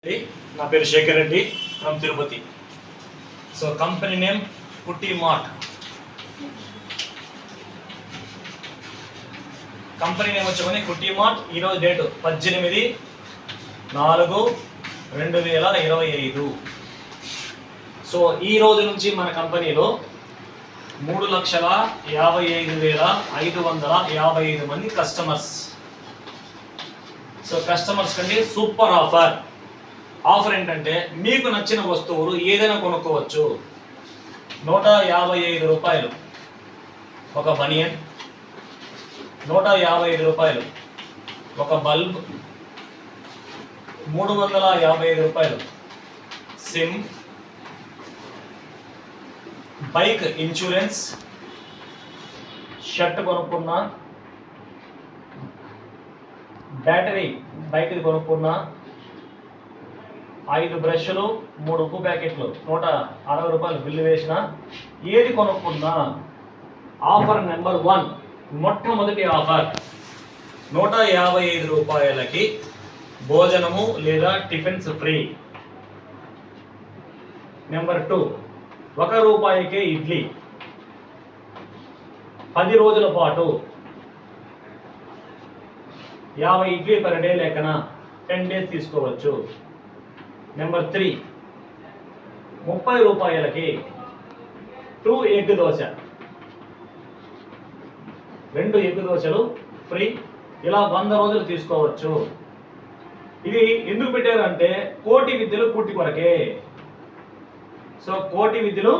నా పేరు Shekhar Reddy from Tirupati. So company name Putti mart. Company name వచ్చి పుట్టి మార్ట్. ఈరోజు డేటు 18/4/2025. సో ఈ రోజు నుంచి మన కంపెనీలో 3,55,555 మంది కస్టమర్స్. సో కస్టమర్స్ కంటే సూపర్ ఆఫర్. ఆఫర్ ఏంటంటే మీకు నచ్చిన వస్తువులు ఏదైనా కొనుక్కోవచ్చు. 155 రూపాయలు ఒక బనియన్, 155 రూపాయలు ఒక బల్బ్, 355 రూపాయలు సిమ్, బైక్ ఇన్సూరెన్స్, షర్ట్ కొనుక్కున్నా, బ్యాటరీ బైక్ది కొనుక్కున్నా, 5 బ్రష్లు, 3 ఉప్పు ప్యాకెట్లు, 160 రూపాయలు బిల్లు వేసిన ఏది కొనుక్కున్నా ఆఫర్ నెంబర్ 1, మొట్టమొదటి ఆఫర్ 155 రూపాయలకి భోజనము లేదా టిఫిన్స్ ఫ్రీ. నెంబర్ 2, 1 రూపాయికే ఇడ్లీ 10 రోజుల పాటు. 50 ఇడ్లీ పర్ డే లెక్కన 10 డేస్ తీసుకోవచ్చు. నెంబర్ 3, 30 రూపాయలకి 2 ఎగ్ దోశ, 2 ఎగ్ దోశలు ఫ్రీ. ఇలా 100 రోజులు తీసుకోవచ్చు. ఇది ఎందుకు పెట్టారంటే కోటి విద్యలు పూర్తి కొరకే. సో కోటి విద్యలు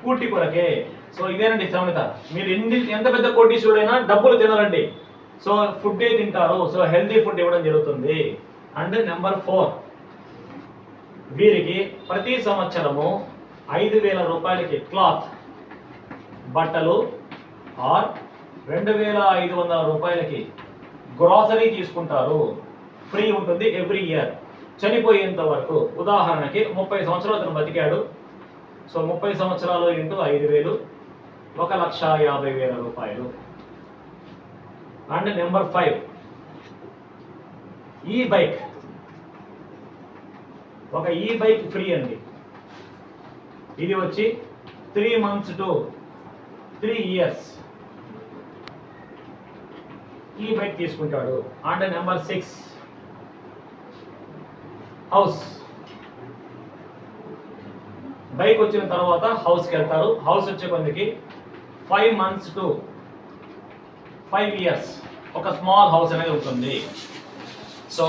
పూర్తి కొరకే. సో ఇదేనండి సామెత. మీరు ఎంత పెద్ద కోటీశ్వరుడైనా డబ్బులు తినరండి. సో ఫుడ్ తింటారు. సో హెల్తీ ఫుడ్ ఇవ్వడం జరుగుతుంది. అండ్ నెంబర్ 4, వీరికి ప్రతి సంవత్సరము 5,000 రూపాయలకి క్లాత్ బట్టలు ఆర్ 2,500 రూపాయలకి గ్రాసరీ తీసుకుంటారు. ఫ్రీ ఉంటుంది ఎవ్రీ ఇయర్ చనిపోయేంత వరకు. ఉదాహరణకి 30 సంవత్సరాలు అతను బతికాడు. సో 30 సంవత్సరాలు ఇంటూ 5,000 1,50,000 రూపాయలు. అండ్ నెంబర్ 5, ఈ బైక్, ఒక ఈ బైక్ ఫ్రీ అండి. ఇది వచ్చి 3 months to 3 years ఈ బైక్ తీసుకుంటాడు. And number 6, house. బైక్ వచ్చిన తర్వాత హౌస్కి వెళ్తారు. హౌస్ వచ్చే కొందికి 5 months to 5 years ఒక స్మాల్ హౌస్ అనేది ఉంటుంది. సో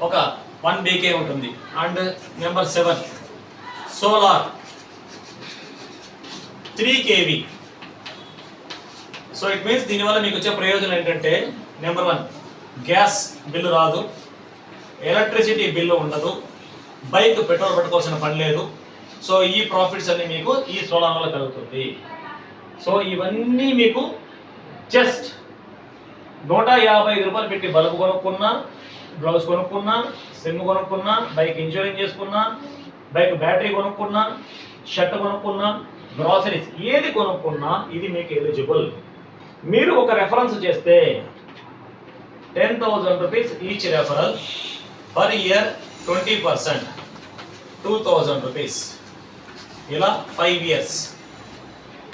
ఒక 1 BK ఉంటుంది. And number 7, solar 3 kV. So it means దీనివల్ల మీకు వచ్చే ప్రయోజనం ఏంటంటే నెంబర్ 1, గ్యాస్ బిల్లు రాదు, ఎలక్ట్రిసిటీ బిల్లు ఉండదు, బైక్ పెట్రోల్ పెట్టుకోవాల్సిన పని లేదు. సో ఈ ప్రాఫిట్స్ అన్ని మీకు ఈ సోలార్ వల్ల కలుగుతుంది. సో ఇవన్నీ మీకు జస్ట్ 155 రూపాయలు పెట్టి బల్బు కొనుక్కున్నా, బ్లౌజ్ కొనుక్కున్నా, సిమ్ కొనుక్కున్నా, బైక్ ఇన్సూరెన్స్ చేసుకున్నా, బైక్ బ్యాటరీ కొనుక్కున్నా, షర్ట్ కొనుక్కున్నా, గ్రాసరీస్ ఏది కొనుక్కున్నా ఇది మీకు ఎలిజిబుల్. మీరు ఒక రెఫరెన్స్ చేస్తే 10,000 rupees each referral, per year 20%, 2,000 rupees, ఇలా 5 years.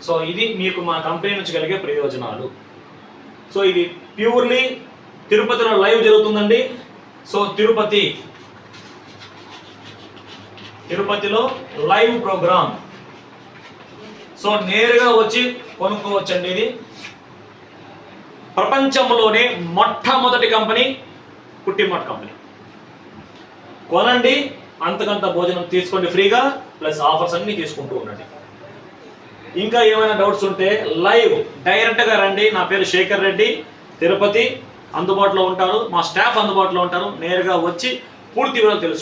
సో ఇది మీకు మా కంపెనీ నుంచి కలిగే ప్రయోజనాలు. సో ఇది ప్యూర్లీ తిరుపతిలో లైవ్ జరుగుతుందండి. సో తిరుపతిలో లైవ్ ప్రోగ్రామ్. సో నేరుగా వచ్చి కొనుక్కోవచ్చండి. ఇది ప్రపంచంలోనే మొట్టమొదటి కంపెనీ పుట్టి మార్ట్ కంపెనీ. కొనండి, అంతకంత భోజనం తీసుకోండి ఫ్రీగా, ప్లస్ ఆఫర్స్ అన్ని తీసుకుంటూ ఉండండి. ఇంకా ఏమైనా డౌట్స్ ఉంటే లైవ్ డైరెక్ట్గా రండి. నా పేరు శేఖర్ రెడ్డి, తిరుపతి. అందుబాటులో ఉంటారు, మా స్టాఫ్ అందుబాటులో ఉంటారు. నేరుగా వచ్చి పూర్తి వివరాలు తెలుసు.